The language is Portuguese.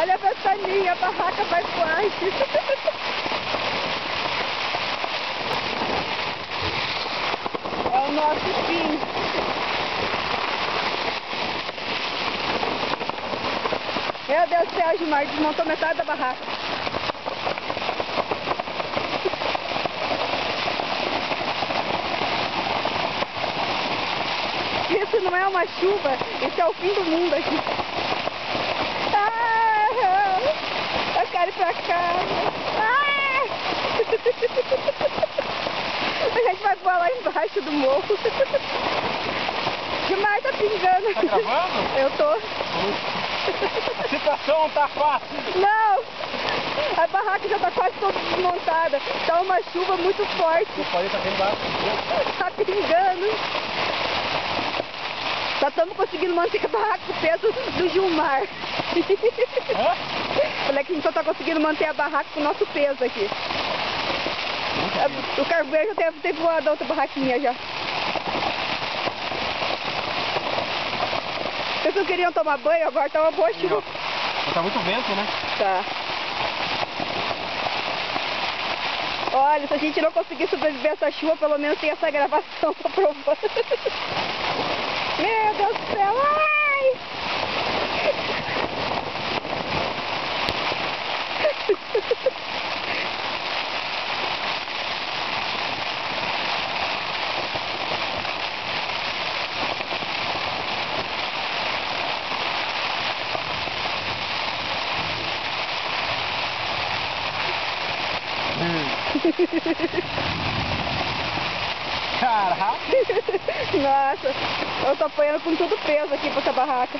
Olha a ventaninha, a barraca vai forte. É o nosso fim. Meu Deus do céu, Gilmar, desmontou metade da barraca. Isso não é uma chuva, isso é o fim do mundo aqui. Ah, eu quero ir pra casa. Ah! A gente vai voar lá embaixo do morro. Gilmar tá pingando. Tá gravando? Eu tô. A situação não tá fácil. Não! A barraca já tá quase toda desmontada. Tá uma chuva muito forte. O pai tá bem embaixo. Tá pingando. Só estamos conseguindo manter a barraca com o peso do Gilmar. Hã? Falei que a gente só tá conseguindo manter a barraca com o nosso peso aqui. O carvoeiro já deve ter voado a outra barraquinha já. Vocês não queriam tomar banho? Agora tá uma boa chuva. Tá muito vento, né? Tá. Olha, se a gente não conseguir sobreviver a essa chuva, pelo menos tem essa gravação pra provar. Meu Deus do céu! Ai! Caraca! Nossa, eu tô apanhando com todo peso aqui pra essa barraca.